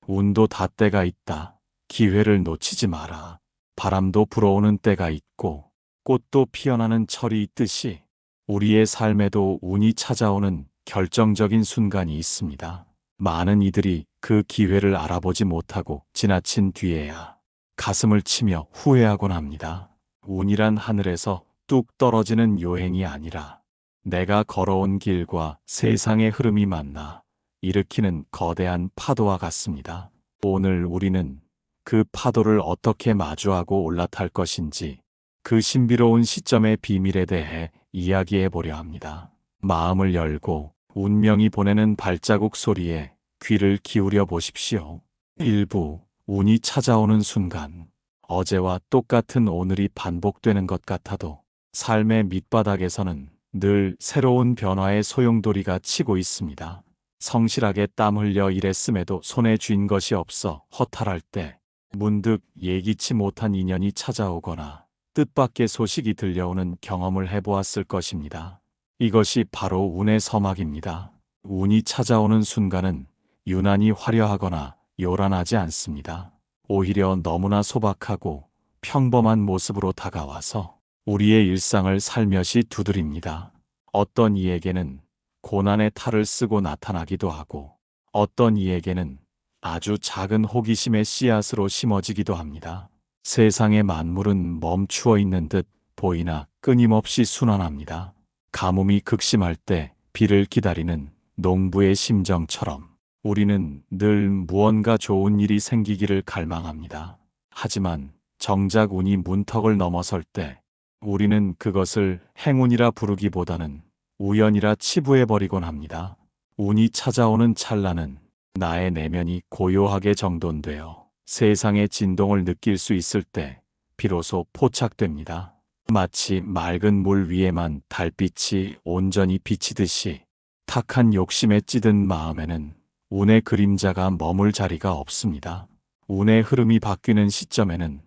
운도 다 때가 있다. 기회를 놓치지 마라. 바람도 불어오는 때가 있고 꽃도 피어나는 철이 있듯이 우리의 삶에도 운이 찾아오는 결정적인 순간이 있습니다. 많은 이들이 그 기회를 알아보지 못하고 지나친 뒤에야 가슴을 치며 후회하곤 합니다. 운이란 하늘에서 뚝 떨어지는 요행이 아니라 내가 걸어온 길과 세상의 흐름이 만나 일으키는 거대한 파도와 같습니다. 오늘 우리는 그 파도를 어떻게 마주하고 올라탈 것인지 그 신비로운 시점의 비밀에 대해 이야기해 보려 합니다. 마음을 열고 운명이 보내는 발자국 소리에 귀를 기울여 보십시오. 일부 운이 찾아오는 순간, 어제와 똑같은 오늘이 반복되는 것 같아도 삶의 밑바닥에서는 늘 새로운 변화의 소용돌이가 치고 있습니다. 성실하게 땀 흘려 일했음에도 손에 쥔 것이 없어 허탈할 때 문득 예기치 못한 인연이 찾아오거나 뜻밖의 소식이 들려오는 경험을 해보았을 것입니다. 이것이 바로 운의 서막입니다. 운이 찾아오는 순간은 유난히 화려하거나 요란하지 않습니다. 오히려 너무나 소박하고 평범한 모습으로 다가와서 우리의 일상을 살며시 두드립니다. 어떤 이에게는 고난의 탈을 쓰고 나타나기도 하고 어떤 이에게는 아주 작은 호기심의 씨앗으로 심어지기도 합니다. 세상의 만물은 멈추어 있는 듯 보이나 끊임없이 순환합니다. 가뭄이 극심할 때 비를 기다리는 농부의 심정처럼 우리는 늘 무언가 좋은 일이 생기기를 갈망합니다. 하지만 정작 운이 문턱을 넘어설 때 우리는 그것을 행운이라 부르기보다는 우연이라 치부해버리곤 합니다. 운이 찾아오는 찰나는 나의 내면이 고요하게 정돈되어 세상의 진동을 느낄 수 있을 때 비로소 포착됩니다. 마치 맑은 물 위에만 달빛이 온전히 비치듯이 탁한 욕심에 찌든 마음에는 운의 그림자가 머물 자리가 없습니다. 운의 흐름이 바뀌는 시점에는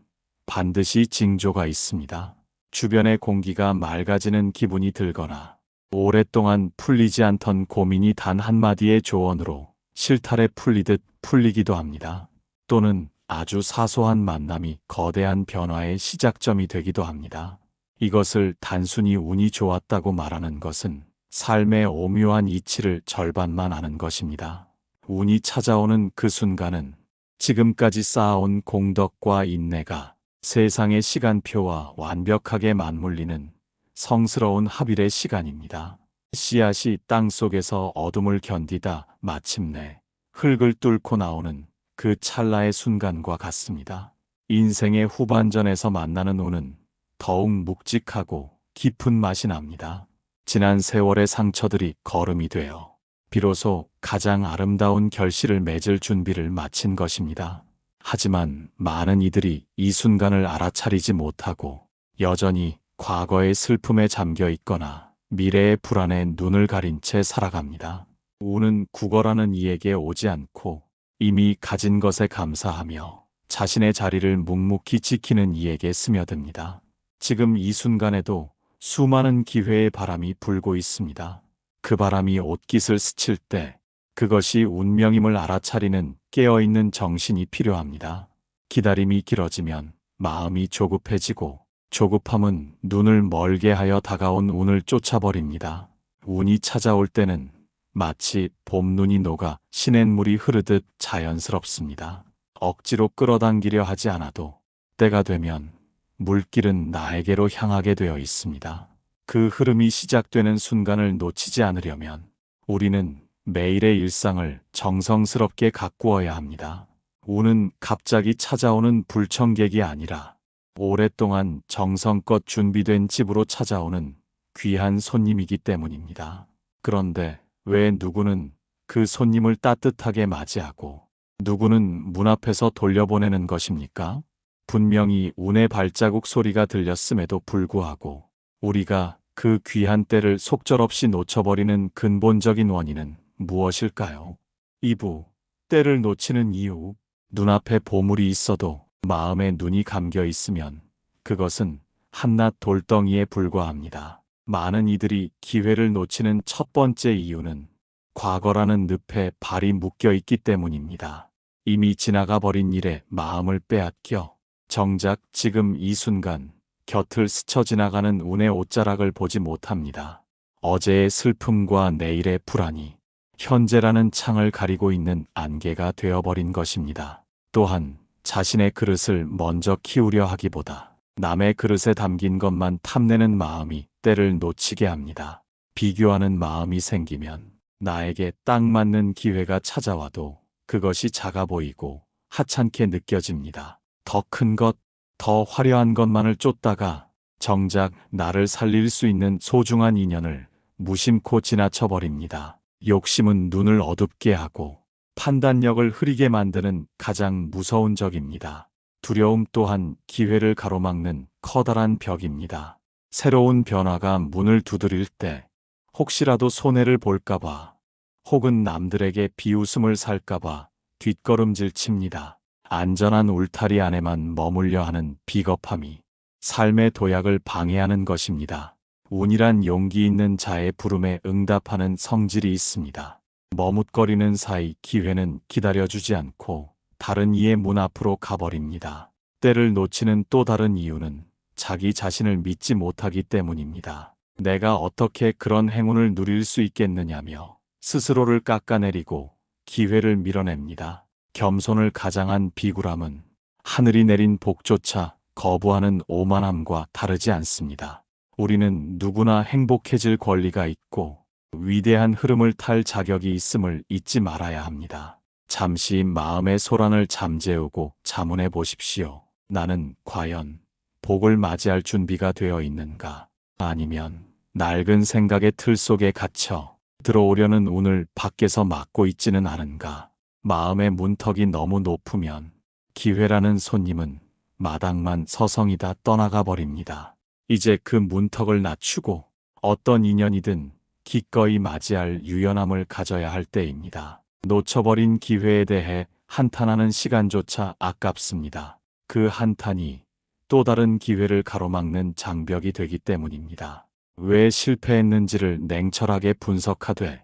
반드시 징조가 있습니다. 주변의 공기가 맑아지는 기분이 들거나 오랫동안 풀리지 않던 고민이 단 한마디의 조언으로 실타래 풀리듯 풀리기도 합니다. 또는 아주 사소한 만남이 거대한 변화의 시작점이 되기도 합니다. 이것을 단순히 운이 좋았다고 말하는 것은 삶의 오묘한 이치를 절반만 아는 것입니다. 운이 찾아오는 그 순간은 지금까지 쌓아온 공덕과 인내가 세상의 시간표와 완벽하게 맞물리는 성스러운 합일의 시간입니다. 씨앗이 땅 속에서 어둠을 견디다 마침내 흙을 뚫고 나오는 그 찰나의 순간과 같습니다. 인생의 후반전에서 만나는 운은 더욱 묵직하고 깊은 맛이 납니다. 지난 세월의 상처들이 거름이 되어 비로소 가장 아름다운 결실을 맺을 준비를 마친 것입니다. 하지만 많은 이들이 이 순간을 알아차리지 못하고 여전히 과거의 슬픔에 잠겨 있거나 미래의 불안에 눈을 가린 채 살아갑니다. 운은 구걸하는 이에게 오지 않고 이미 가진 것에 감사하며 자신의 자리를 묵묵히 지키는 이에게 스며듭니다. 지금 이 순간에도 수많은 기회의 바람이 불고 있습니다. 그 바람이 옷깃을 스칠 때 그것이 운명임을 알아차리는 깨어있는 정신이 필요합니다. 기다림이 길어지면 마음이 조급해지고 조급함은 눈을 멀게 하여 다가온 운을 쫓아버립니다. 운이 찾아올 때는 마치 봄눈이 녹아 시냇물이 흐르듯 자연스럽습니다. 억지로 끌어당기려 하지 않아도 때가 되면 물길은 나에게로 향하게 되어 있습니다. 그 흐름이 시작되는 순간을 놓치지 않으려면 우리는 매일의 일상을 정성스럽게 가꾸어야 합니다. 운은 갑자기 찾아오는 불청객이 아니라 오랫동안 정성껏 준비된 집으로 찾아오는 귀한 손님이기 때문입니다. 그런데 왜 누구는 그 손님을 따뜻하게 맞이하고 누구는 문 앞에서 돌려보내는 것입니까? 분명히 운의 발자국 소리가 들렸음에도 불구하고 우리가 그 귀한 때를 속절없이 놓쳐버리는 근본적인 원인은 무엇일까요? 2부, 때를 놓치는 이유. 눈앞에 보물이 있어도 마음에 눈이 감겨 있으면 그것은 한낱 돌덩이에 불과합니다. 많은 이들이 기회를 놓치는 첫 번째 이유는 과거라는 늪에 발이 묶여 있기 때문입니다. 이미 지나가 버린 일에 마음을 빼앗겨 정작 지금 이 순간 곁을 스쳐 지나가는 운의 옷자락을 보지 못합니다. 어제의 슬픔과 내일의 불안이 현재라는 창을 가리고 있는 안개가 되어버린 것입니다. 또한 자신의 그릇을 먼저 키우려 하기보다 남의 그릇에 담긴 것만 탐내는 마음이 때를 놓치게 합니다. 비교하는 마음이 생기면 나에게 딱 맞는 기회가 찾아와도 그것이 작아 보이고 하찮게 느껴집니다. 더 큰 것, 더 화려한 것만을 쫓다가 정작 나를 살릴 수 있는 소중한 인연을 무심코 지나쳐 버립니다. 욕심은 눈을 어둡게 하고 판단력을 흐리게 만드는 가장 무서운 적입니다. 두려움 또한 기회를 가로막는 커다란 벽입니다. 새로운 변화가 문을 두드릴 때 혹시라도 손해를 볼까봐 혹은 남들에게 비웃음을 살까봐 뒷걸음질 칩니다. 안전한 울타리 안에만 머물려 하는 비겁함이 삶의 도약을 방해하는 것입니다. 운이란 용기 있는 자의 부름에 응답하는 성질이 있습니다. 머뭇거리는 사이 기회는 기다려주지 않고 다른 이의 문 앞으로 가버립니다. 때를 놓치는 또 다른 이유는 자기 자신을 믿지 못하기 때문입니다. 내가 어떻게 그런 행운을 누릴 수 있겠느냐며 스스로를 깎아내리고 기회를 밀어냅니다. 겸손을 가장한 비굴함은 하늘이 내린 복조차 거부하는 오만함과 다르지 않습니다. 우리는 누구나 행복해질 권리가 있고 위대한 흐름을 탈 자격이 있음을 잊지 말아야 합니다. 잠시 마음의 소란을 잠재우고 자문해 보십시오. 나는 과연 복을 맞이할 준비가 되어 있는가? 아니면 낡은 생각의 틀 속에 갇혀 들어오려는 운을 밖에서 막고 있지는 않은가? 마음의 문턱이 너무 높으면 기회라는 손님은 마당만 서성이다 떠나가 버립니다. 이제 그 문턱을 낮추고 어떤 인연이든 기꺼이 맞이할 유연함을 가져야 할 때입니다. 놓쳐버린 기회에 대해 한탄하는 시간조차 아깝습니다. 그 한탄이 또 다른 기회를 가로막는 장벽이 되기 때문입니다. 왜 실패했는지를 냉철하게 분석하되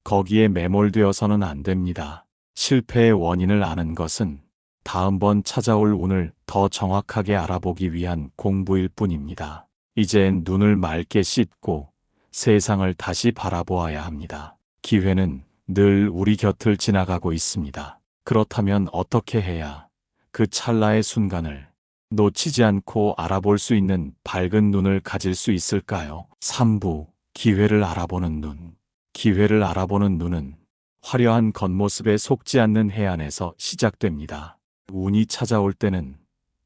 거기에 매몰되어서는 안 됩니다. 실패의 원인을 아는 것은 다음번 찾아올 운을 더 정확하게 알아보기 위한 공부일 뿐입니다. 이젠 눈을 맑게 씻고 세상을 다시 바라보아야 합니다. 기회는 늘 우리 곁을 지나가고 있습니다. 그렇다면 어떻게 해야 그 찰나의 순간을 놓치지 않고 알아볼 수 있는 밝은 눈을 가질 수 있을까요? 3부 기회를 알아보는 눈. 기회를 알아보는 눈은 화려한 겉모습에 속지 않는 해안에서 시작됩니다. 운이 찾아올 때는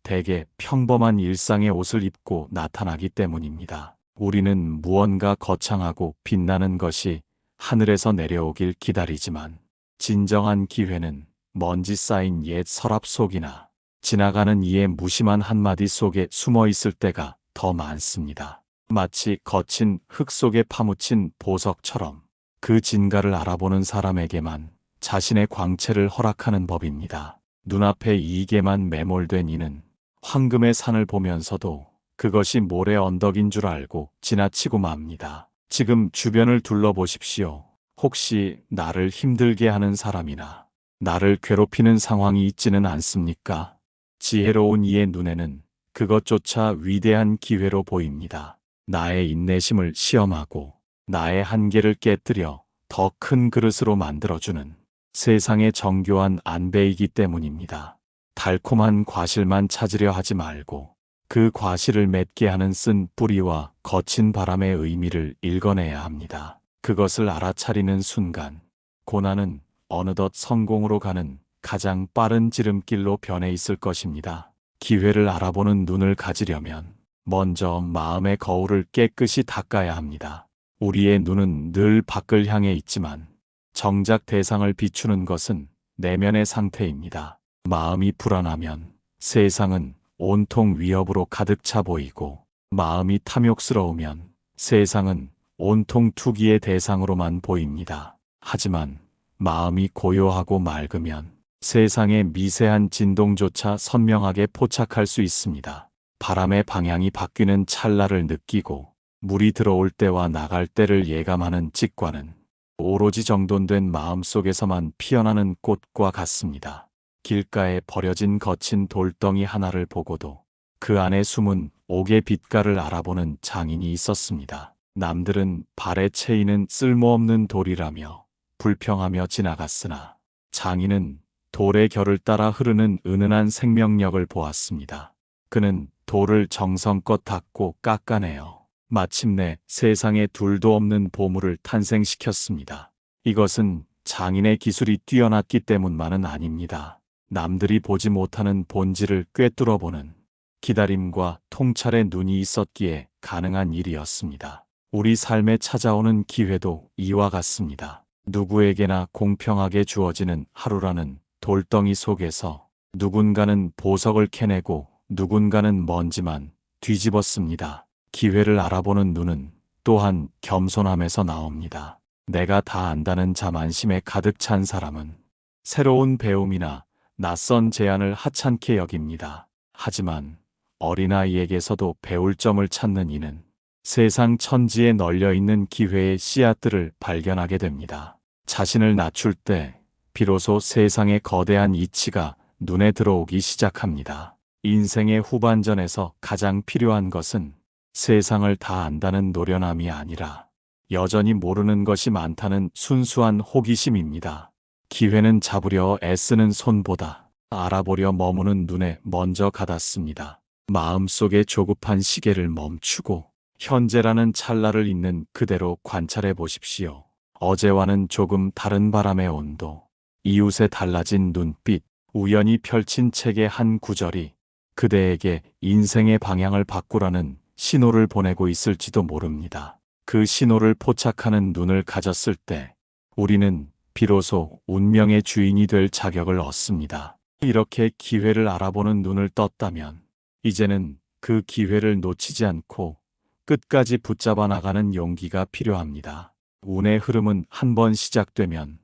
대개 평범한 일상의 옷을 입고 나타나기 때문입니다. 우리는 무언가 거창하고 빛나는 것이 하늘에서 내려오길 기다리지만 진정한 기회는 먼지 쌓인 옛 서랍 속이나 지나가는 이의 무심한 한마디 속에 숨어 있을 때가 더 많습니다. 마치 거친 흙 속에 파묻힌 보석처럼 그 진가를 알아보는 사람에게만 자신의 광채를 허락하는 법입니다. 눈앞의 이익에만 매몰된 이는 황금의 산을 보면서도 그것이 모래 언덕인 줄 알고 지나치고 맙니다. 지금 주변을 둘러보십시오. 혹시 나를 힘들게 하는 사람이나 나를 괴롭히는 상황이 있지는 않습니까? 지혜로운 이의 눈에는 그것조차 위대한 기회로 보입니다. 나의 인내심을 시험하고 나의 한계를 깨뜨려 더 큰 그릇으로 만들어주는 세상의 정교한 안배이기 때문입니다. 달콤한 과실만 찾으려 하지 말고 그 과실을 맺게 하는 쓴 뿌리와 거친 바람의 의미를 읽어내야 합니다. 그것을 알아차리는 순간 고난은 어느덧 성공으로 가는 가장 빠른 지름길로 변해 있을 것입니다. 기회를 알아보는 눈을 가지려면 먼저 마음의 거울을 깨끗이 닦아야 합니다. 우리의 눈은 늘 밖을 향해 있지만 정작 대상을 비추는 것은 내면의 상태입니다. 마음이 불안하면 세상은 온통 위협으로 가득 차 보이고 마음이 탐욕스러우면 세상은 온통 투기의 대상으로만 보입니다. 하지만 마음이 고요하고 맑으면 세상의 미세한 진동조차 선명하게 포착할 수 있습니다. 바람의 방향이 바뀌는 찰나를 느끼고 물이 들어올 때와 나갈 때를 예감하는 직관은 오로지 정돈된 마음 속에서만 피어나는 꽃과 같습니다. 길가에 버려진 거친 돌덩이 하나를 보고도 그 안에 숨은 옥의 빛깔을 알아보는 장인이 있었습니다. 남들은 발에 채이는 쓸모없는 돌이라며 불평하며 지나갔으나 장인은 돌의 결을 따라 흐르는 은은한 생명력을 보았습니다. 그는 돌을 정성껏 닦고 깎아내어 마침내 세상에 둘도 없는 보물을 탄생시켰습니다. 이것은 장인의 기술이 뛰어났기 때문만은 아닙니다. 남들이 보지 못하는 본질을 꿰뚫어보는 기다림과 통찰의 눈이 있었기에 가능한 일이었습니다. 우리 삶에 찾아오는 기회도 이와 같습니다. 누구에게나 공평하게 주어지는 하루라는 돌덩이 속에서 누군가는 보석을 캐내고 누군가는 먼지만 뒤집었습니다. 기회를 알아보는 눈은 또한 겸손함에서 나옵니다. 내가 다 안다는 자만심에 가득 찬 사람은 새로운 배움이나 낯선 제안을 하찮게 여깁니다. 하지만 어린아이에게서도 배울 점을 찾는 이는 세상 천지에 널려있는 기회의 씨앗들을 발견하게 됩니다. 자신을 낮출 때 비로소 세상의 거대한 이치가 눈에 들어오기 시작합니다. 인생의 후반전에서 가장 필요한 것은 세상을 다 안다는 노련함이 아니라 여전히 모르는 것이 많다는 순수한 호기심입니다. 기회는 잡으려 애쓰는 손보다 알아보려 머무는 눈에 먼저 가닿습니다. 마음속의 조급한 시계를 멈추고 현재라는 찰나를 있는 그대로 관찰해 보십시오. 어제와는 조금 다른 바람의 온도, 이웃의 달라진 눈빛, 우연히 펼친 책의 한 구절이 그대에게 인생의 방향을 바꾸라는 신호를 보내고 있을지도 모릅니다. 그 신호를 포착하는 눈을 가졌을 때 우리는 비로소 운명의 주인이 될 자격을 얻습니다. 이렇게 기회를 알아보는 눈을 떴다면 이제는 그 기회를 놓치지 않고 끝까지 붙잡아 나가는 용기가 필요합니다. 운의 흐름은 한 번 시작되면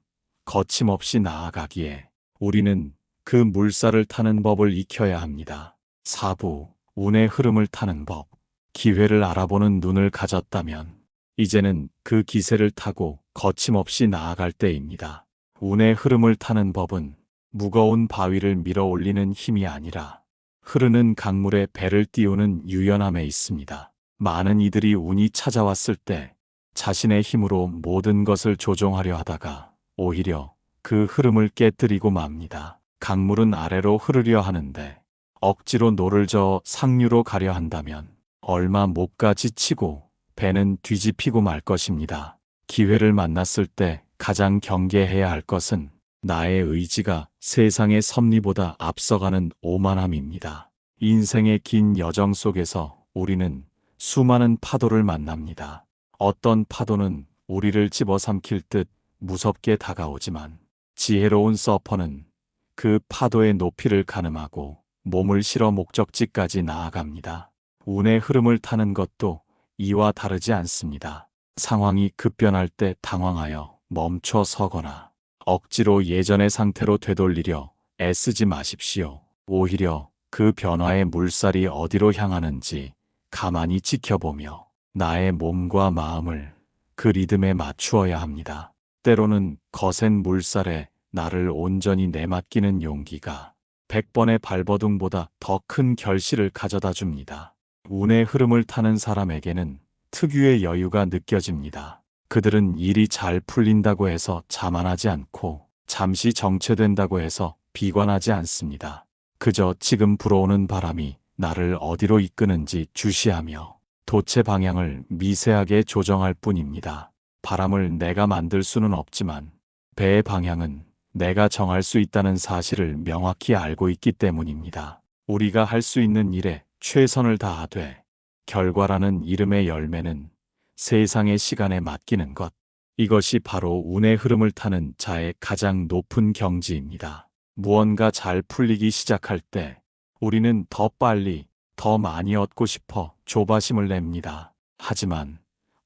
거침없이 나아가기에 우리는 그 물살을 타는 법을 익혀야 합니다. 4부 운의 흐름을 타는 법. 기회를 알아보는 눈을 가졌다면 이제는 그 기세를 타고 거침없이 나아갈 때입니다. 운의 흐름을 타는 법은 무거운 바위를 밀어 올리는 힘이 아니라 흐르는 강물에 배를 띄우는 유연함에 있습니다. 많은 이들이 운이 찾아왔을 때 자신의 힘으로 모든 것을 조종하려 하다가 오히려 그 흐름을 깨뜨리고 맙니다. 강물은 아래로 흐르려 하는데 억지로 노를 저어 상류로 가려 한다면 얼마 못 가 지치고 배는 뒤집히고 말 것입니다. 기회를 만났을 때 가장 경계해야 할 것은 나의 의지가 세상의 섭리보다 앞서가는 오만함입니다. 인생의 긴 여정 속에서 우리는 수많은 파도를 만납니다. 어떤 파도는 우리를 집어삼킬 듯 무섭게 다가오지만 지혜로운 서퍼는 그 파도의 높이를 가늠하고 몸을 실어 목적지까지 나아갑니다. 운의 흐름을 타는 것도 이와 다르지 않습니다. 상황이 급변할 때 당황하여 멈춰 서거나 억지로 예전의 상태로 되돌리려 애쓰지 마십시오. 오히려 그 변화의 물살이 어디로 향하는지 가만히 지켜보며 나의 몸과 마음을 그 리듬에 맞추어야 합니다. 때로는 거센 물살에 나를 온전히 내맡기는 용기가 100번의 발버둥보다 더 큰 결실을 가져다 줍니다. 운의 흐름을 타는 사람에게는 특유의 여유가 느껴집니다. 그들은 일이 잘 풀린다고 해서 자만하지 않고 잠시 정체된다고 해서 비관하지 않습니다. 그저 지금 불어오는 바람이 나를 어디로 이끄는지 주시하며 돛의 방향을 미세하게 조정할 뿐입니다. 바람을 내가 만들 수는 없지만 배의 방향은 내가 정할 수 있다는 사실을 명확히 알고 있기 때문입니다. 우리가 할 수 있는 일에 최선을 다하되 결과라는 이름의 열매는 세상의 시간에 맡기는 것. 이것이 바로 운의 흐름을 타는 자의 가장 높은 경지입니다. 무언가 잘 풀리기 시작할 때 우리는 더 빨리, 더 많이 얻고 싶어 조바심을 냅니다. 하지만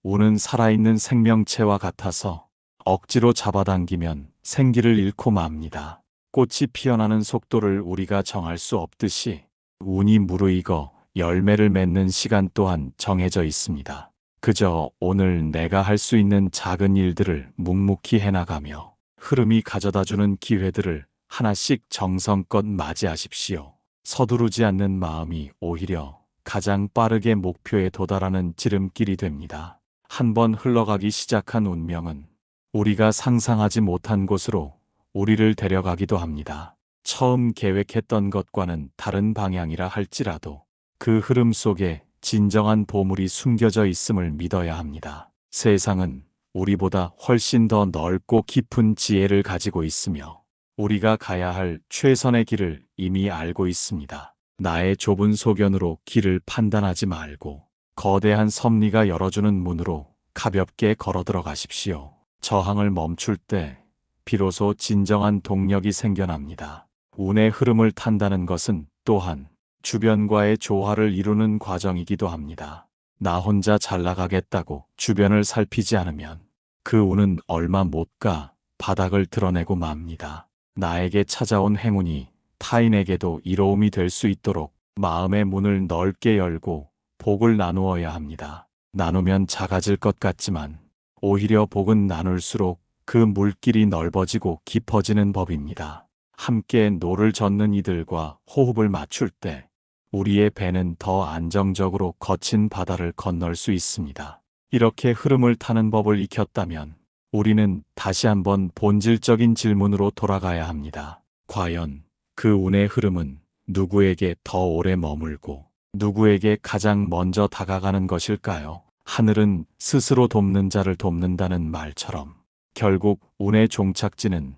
운은 살아있는 생명체와 같아서 억지로 잡아당기면 생기를 잃고 맙니다. 꽃이 피어나는 속도를 우리가 정할 수 없듯이 운이 무르익어 열매를 맺는 시간 또한 정해져 있습니다. 그저 오늘 내가 할 수 있는 작은 일들을 묵묵히 해나가며 흐름이 가져다주는 기회들을 하나씩 정성껏 맞이하십시오. 서두르지 않는 마음이 오히려 가장 빠르게 목표에 도달하는 지름길이 됩니다. 한번 흘러가기 시작한 운명은 우리가 상상하지 못한 곳으로 우리를 데려가기도 합니다. 처음 계획했던 것과는 다른 방향이라 할지라도 그 흐름 속에 진정한 보물이 숨겨져 있음을 믿어야 합니다. 세상은 우리보다 훨씬 더 넓고 깊은 지혜를 가지고 있으며 우리가 가야 할 최선의 길을 이미 알고 있습니다. 나의 좁은 소견으로 길을 판단하지 말고 거대한 섭리가 열어주는 문으로 가볍게 걸어 들어가십시오. 저항을 멈출 때 비로소 진정한 동력이 생겨납니다. 운의 흐름을 탄다는 것은 또한 주변과의 조화를 이루는 과정이기도 합니다. 나 혼자 잘 나가겠다고 주변을 살피지 않으면 그 운은 얼마 못 가 바닥을 드러내고 맙니다. 나에게 찾아온 행운이 타인에게도 이로움이 될 수 있도록 마음의 문을 넓게 열고 복을 나누어야 합니다. 나누면 작아질 것 같지만 오히려 복은 나눌수록 그 물길이 넓어지고 깊어지는 법입니다. 함께 노를 젓는 이들과 호흡을 맞출 때 우리의 배는 더 안정적으로 거친 바다를 건널 수 있습니다. 이렇게 흐름을 타는 법을 익혔다면 우리는 다시 한번 본질적인 질문으로 돌아가야 합니다. 과연 그 운의 흐름은 누구에게 더 오래 머물고 누구에게 가장 먼저 다가가는 것일까요? 하늘은 스스로 돕는 자를 돕는다는 말처럼 결국 운의 종착지는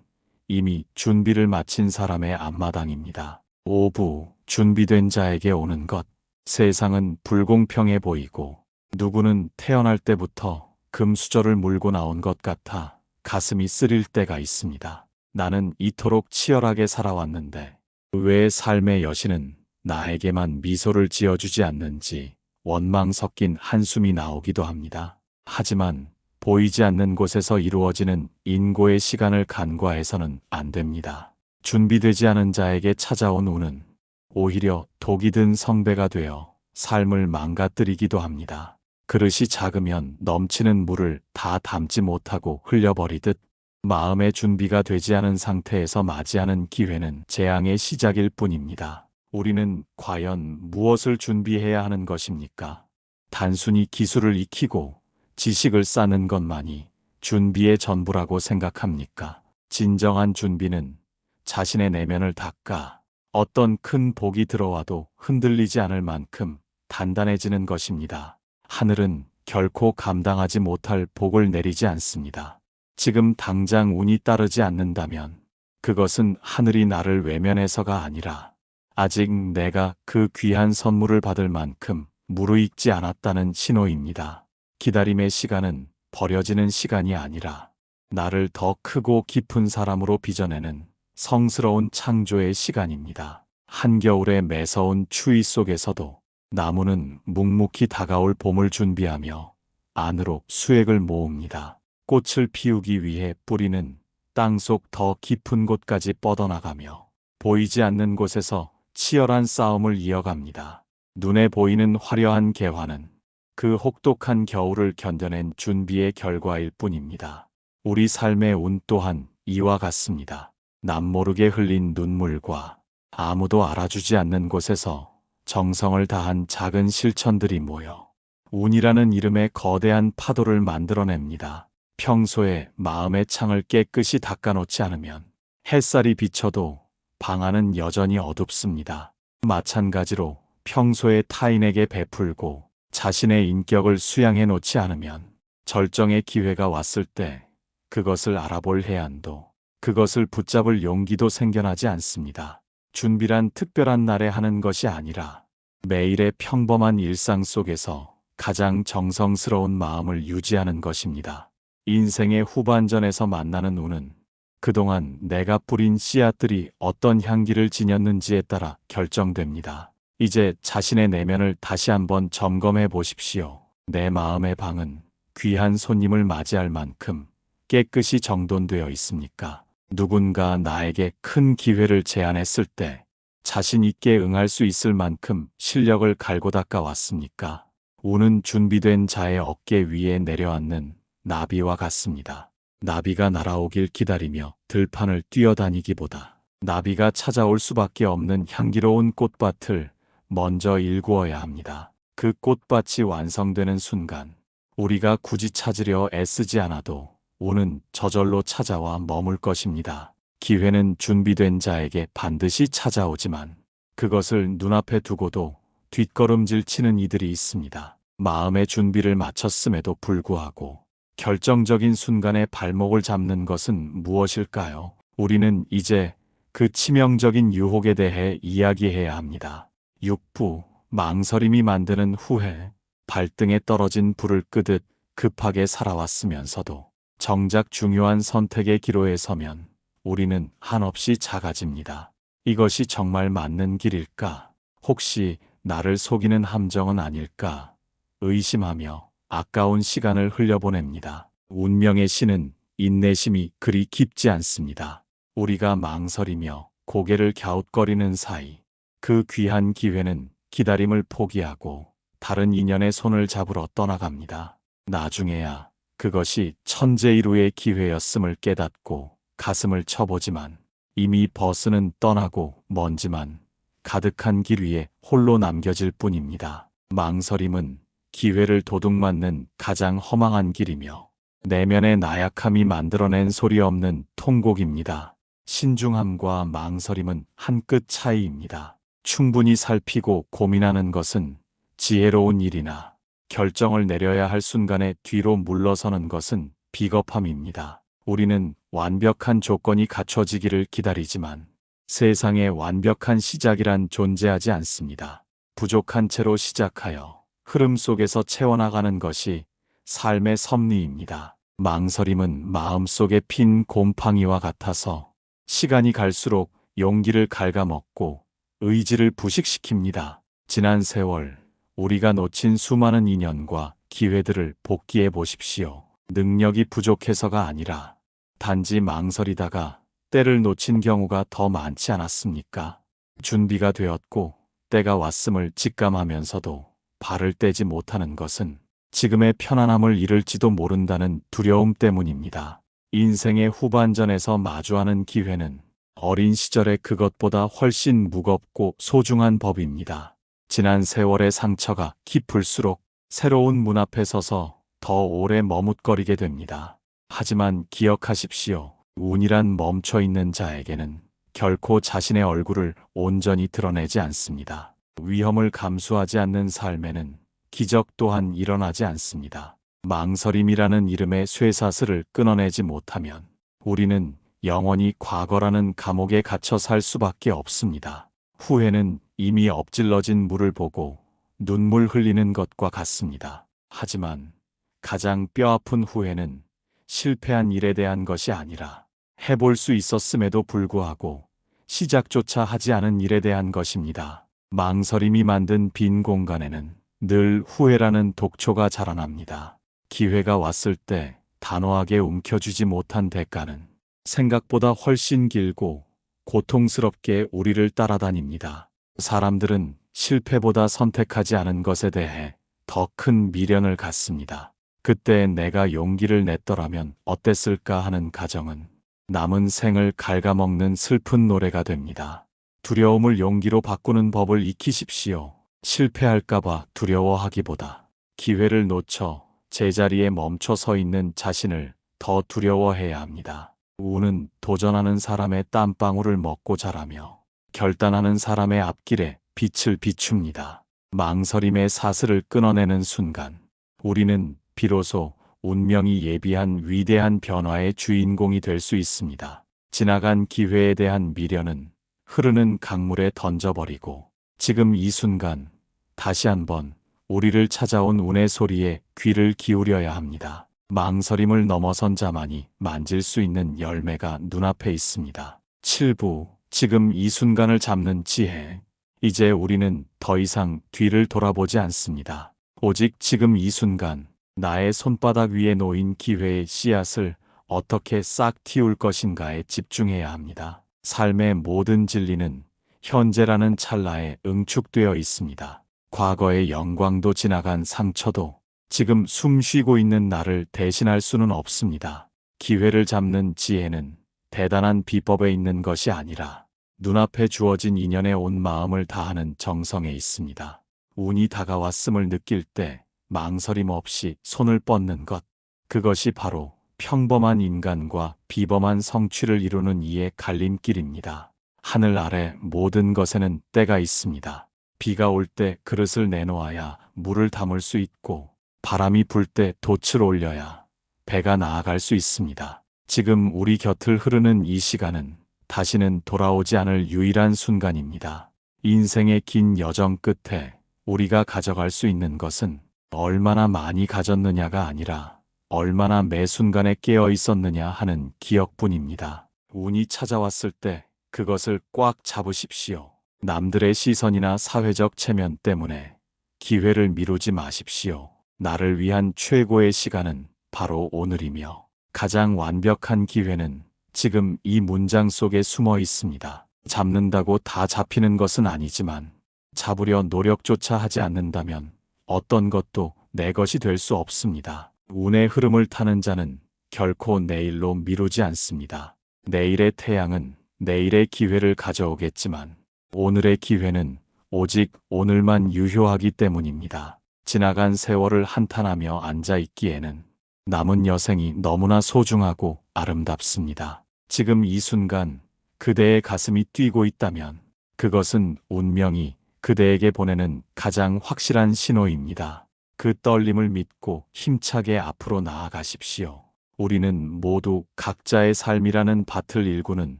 이미 준비를 마친 사람의 앞마당입니다. 오부, 준비된 자에게 오는 것. 세상은 불공평해 보이고 누구는 태어날 때부터 금수저를 물고 나온 것 같아 가슴이 쓰릴 때가 있습니다. 나는 이토록 치열하게 살아왔는데 왜 삶의 여신은 나에게만 미소를 지어주지 않는지 원망 섞인 한숨이 나오기도 합니다. 하지만 보이지 않는 곳에서 이루어지는 인고의 시간을 간과해서는 안 됩니다. 준비되지 않은 자에게 찾아온 운은 오히려 독이 든 성배가 되어 삶을 망가뜨리기도 합니다. 그릇이 작으면 넘치는 물을 다 담지 못하고 흘려버리듯 마음의 준비가 되지 않은 상태에서 맞이하는 기회는 재앙의 시작일 뿐입니다. 우리는 과연 무엇을 준비해야 하는 것입니까? 단순히 기술을 익히고 지식을 쌓는 것만이 준비의 전부라고 생각합니까? 진정한 준비는 자신의 내면을 닦아 어떤 큰 복이 들어와도 흔들리지 않을 만큼 단단해지는 것입니다. 하늘은 결코 감당하지 못할 복을 내리지 않습니다. 지금 당장 운이 따르지 않는다면 그것은 하늘이 나를 외면해서가 아니라 아직 내가 그 귀한 선물을 받을 만큼 무르익지 않았다는 신호입니다. 기다림의 시간은 버려지는 시간이 아니라 나를 더 크고 깊은 사람으로 빚어내는 성스러운 창조의 시간입니다. 한겨울의 매서운 추위 속에서도 나무는 묵묵히 다가올 봄을 준비하며 안으로 수액을 모읍니다. 꽃을 피우기 위해 뿌리는 땅속 더 깊은 곳까지 뻗어나가며 보이지 않는 곳에서 치열한 싸움을 이어갑니다. 눈에 보이는 화려한 개화는 그 혹독한 겨울을 견뎌낸 준비의 결과일 뿐입니다. 우리 삶의 운 또한 이와 같습니다. 남모르게 흘린 눈물과 아무도 알아주지 않는 곳에서 정성을 다한 작은 실천들이 모여 운이라는 이름의 거대한 파도를 만들어냅니다. 평소에 마음의 창을 깨끗이 닦아놓지 않으면 햇살이 비쳐도 방 안은 여전히 어둡습니다. 마찬가지로 평소에 타인에게 베풀고 자신의 인격을 수양해 놓지 않으면 절정의 기회가 왔을 때 그것을 알아볼 해안도 그것을 붙잡을 용기도 생겨나지 않습니다. 준비란 특별한 날에 하는 것이 아니라 매일의 평범한 일상 속에서 가장 정성스러운 마음을 유지하는 것입니다. 인생의 후반전에서 만나는 운은 그동안 내가 뿌린 씨앗들이 어떤 향기를 지녔는지에 따라 결정됩니다. 이제 자신의 내면을 다시 한번 점검해 보십시오. 내 마음의 방은 귀한 손님을 맞이할 만큼 깨끗이 정돈되어 있습니까? 누군가 나에게 큰 기회를 제안했을 때 자신 있게 응할 수 있을 만큼 실력을 갈고 닦아왔습니까? 운은 준비된 자의 어깨 위에 내려앉는 나비와 같습니다. 나비가 날아오길 기다리며 들판을 뛰어다니기보다 나비가 찾아올 수밖에 없는 향기로운 꽃밭을 먼저 일구어야 합니다. 그 꽃밭이 완성되는 순간 우리가 굳이 찾으려 애쓰지 않아도 운은 저절로 찾아와 머물 것입니다. 기회는 준비된 자에게 반드시 찾아오지만 그것을 눈앞에 두고도 뒷걸음질 치는 이들이 있습니다. 마음의 준비를 마쳤음에도 불구하고 결정적인 순간에 발목을 잡는 것은 무엇일까요? 우리는 이제 그 치명적인 유혹에 대해 이야기해야 합니다. 6부, 망설임이 만드는 후회. 발등에 떨어진 불을 끄듯 급하게 살아왔으면서도 정작 중요한 선택의 기로에 서면 우리는 한없이 작아집니다. 이것이 정말 맞는 길일까? 혹시 나를 속이는 함정은 아닐까? 의심하며 아까운 시간을 흘려보냅니다. 운명의 신은 인내심이 그리 깊지 않습니다. 우리가 망설이며 고개를 갸웃거리는 사이 그 귀한 기회는 기다림을 포기하고 다른 인연의 손을 잡으러 떠나갑니다. 나중에야 그것이 천재일우의 기회였음을 깨닫고 가슴을 쳐보지만 이미 버스는 떠나고 먼지만 가득한 길 위에 홀로 남겨질 뿐입니다. 망설임은 기회를 도둑맞는 가장 허망한 길이며 내면의 나약함이 만들어낸 소리 없는 통곡입니다. 신중함과 망설임은 한 끗 차이입니다. 충분히 살피고 고민하는 것은 지혜로운 일이나 결정을 내려야 할 순간에 뒤로 물러서는 것은 비겁함입니다. 우리는 완벽한 조건이 갖춰지기를 기다리지만 세상에 완벽한 시작이란 존재하지 않습니다. 부족한 채로 시작하여 흐름 속에서 채워나가는 것이 삶의 섭리입니다. 망설임은 마음속에 핀 곰팡이와 같아서 시간이 갈수록 용기를 갉아먹고 의지를 부식시킵니다. 지난 세월 우리가 놓친 수많은 인연과 기회들을 복기해 보십시오. 능력이 부족해서가 아니라 단지 망설이다가 때를 놓친 경우가 더 많지 않았습니까? 준비가 되었고 때가 왔음을 직감하면서도 발을 떼지 못하는 것은 지금의 편안함을 잃을지도 모른다는 두려움 때문입니다. 인생의 후반전에서 마주하는 기회는 어린 시절의 그것보다 훨씬 무겁고 소중한 법입니다. 지난 세월의 상처가 깊을수록 새로운 문 앞에 서서 더 오래 머뭇거리게 됩니다. 하지만 기억하십시오. 운이란 멈춰 있는 자에게는 결코 자신의 얼굴을 온전히 드러내지 않습니다. 위험을 감수하지 않는 삶에는 기적 또한 일어나지 않습니다. 망설임이라는 이름의 쇠사슬을 끊어내지 못하면 우리는 영원히 과거라는 감옥에 갇혀 살 수밖에 없습니다. 후회는 이미 엎질러진 물을 보고 눈물 흘리는 것과 같습니다. 하지만 가장 뼈아픈 후회는 실패한 일에 대한 것이 아니라 해볼 수 있었음에도 불구하고 시작조차 하지 않은 일에 대한 것입니다. 망설임이 만든 빈 공간에는 늘 후회라는 독초가 자라납니다. 기회가 왔을 때 단호하게 움켜쥐지 못한 대가는 생각보다 훨씬 길고 고통스럽게 우리를 따라다닙니다. 사람들은 실패보다 선택하지 않은 것에 대해 더 큰 미련을 갖습니다. 그때 내가 용기를 냈더라면 어땠을까 하는 가정은 남은 생을 갉아먹는 슬픈 노래가 됩니다. 두려움을 용기로 바꾸는 법을 익히십시오. 실패할까봐 두려워하기보다 기회를 놓쳐 제자리에 멈춰 서 있는 자신을 더 두려워해야 합니다. 운은 도전하는 사람의 땀방울을 먹고 자라며 결단하는 사람의 앞길에 빛을 비춥니다. 망설임의 사슬을 끊어내는 순간 우리는 비로소 운명이 예비한 위대한 변화의 주인공이 될 수 있습니다. 지나간 기회에 대한 미련은 흐르는 강물에 던져버리고 지금 이 순간 다시 한번 우리를 찾아온 운의 소리에 귀를 기울여야 합니다. 망설임을 넘어선 자만이 만질 수 있는 열매가 눈앞에 있습니다. 7부, 지금 이 순간을 잡는 지혜. 이제 우리는 더 이상 뒤를 돌아보지 않습니다. 오직 지금 이 순간 나의 손바닥 위에 놓인 기회의 씨앗을 어떻게 싹 틔울 것인가에 집중해야 합니다. 삶의 모든 진리는 현재라는 찰나에 응축되어 있습니다. 과거의 영광도 지나간 상처도 지금 숨 쉬고 있는 나를 대신할 수는 없습니다. 기회를 잡는 지혜는 대단한 비법에 있는 것이 아니라 눈앞에 주어진 인연에 온 마음을 다하는 정성에 있습니다. 운이 다가왔음을 느낄 때 망설임 없이 손을 뻗는 것. 그것이 바로 평범한 인간과 비범한 성취를 이루는 이의 갈림길입니다. 하늘 아래 모든 것에는 때가 있습니다. 비가 올 때 그릇을 내놓아야 물을 담을 수 있고, 바람이 불 때 돛을 올려야 배가 나아갈 수 있습니다. 지금 우리 곁을 흐르는 이 시간은 다시는 돌아오지 않을 유일한 순간입니다. 인생의 긴 여정 끝에 우리가 가져갈 수 있는 것은 얼마나 많이 가졌느냐가 아니라 얼마나 매 순간에 깨어 있었느냐 하는 기억뿐입니다. 운이 찾아왔을 때 그것을 꽉 잡으십시오. 남들의 시선이나 사회적 체면 때문에 기회를 미루지 마십시오. 나를 위한 최고의 시간은 바로 오늘이며 가장 완벽한 기회는 지금 이 문장 속에 숨어 있습니다. 잡는다고 다 잡히는 것은 아니지만 잡으려 노력조차 하지 않는다면 어떤 것도 내 것이 될 수 없습니다. 운의 흐름을 타는 자는 결코 내일로 미루지 않습니다. 내일의 태양은 내일의 기회를 가져오겠지만 오늘의 기회는 오직 오늘만 유효하기 때문입니다. 지나간 세월을 한탄하며 앉아있기에는 남은 여생이 너무나 소중하고 아름답습니다. 지금 이 순간 그대의 가슴이 뛰고 있다면 그것은 운명이 그대에게 보내는 가장 확실한 신호입니다. 그 떨림을 믿고 힘차게 앞으로 나아가십시오. 우리는 모두 각자의 삶이라는 밭을 일구는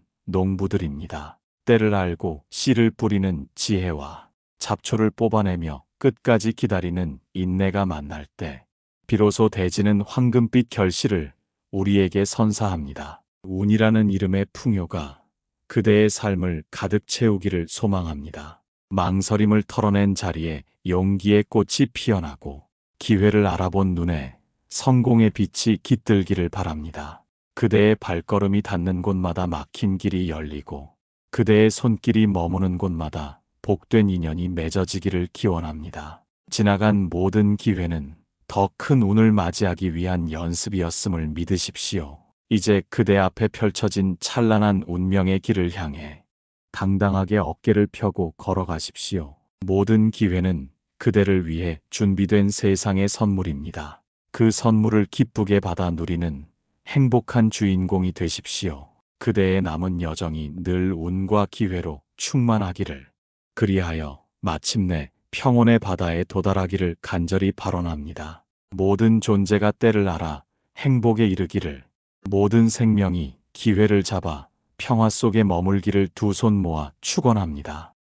농부들입니다. 때를 알고 씨를 뿌리는 지혜와 잡초를 뽑아내며 끝까지 기다리는 인내가 만날 때 비로소 대지는 황금빛 결실을 우리에게 선사합니다. 운이라는 이름의 풍요가 그대의 삶을 가득 채우기를 소망합니다. 망설임을 털어낸 자리에 용기의 꽃이 피어나고 기회를 알아본 눈에 성공의 빛이 깃들기를 바랍니다. 그대의 발걸음이 닿는 곳마다 막힌 길이 열리고 그대의 손길이 머무는 곳마다 복된 인연이 맺어지기를 기원합니다. 지나간 모든 기회는 더 큰 운을 맞이하기 위한 연습이었음을 믿으십시오. 이제 그대 앞에 펼쳐진 찬란한 운명의 길을 향해 당당하게 어깨를 펴고 걸어가십시오. 모든 기회는 그대를 위해 준비된 세상의 선물입니다. 그 선물을 기쁘게 받아 누리는 행복한 주인공이 되십시오. 그대의 남은 여정이 늘 운과 기회로 충만하기를, 그리하여 마침내 평온의 바다에 도달하기를 간절히 발원합니다. 모든 존재가 때를 알아 행복에 이르기를, 모든 생명이 기회를 잡아 평화 속에 머물기를 두 손 모아 축원합니다.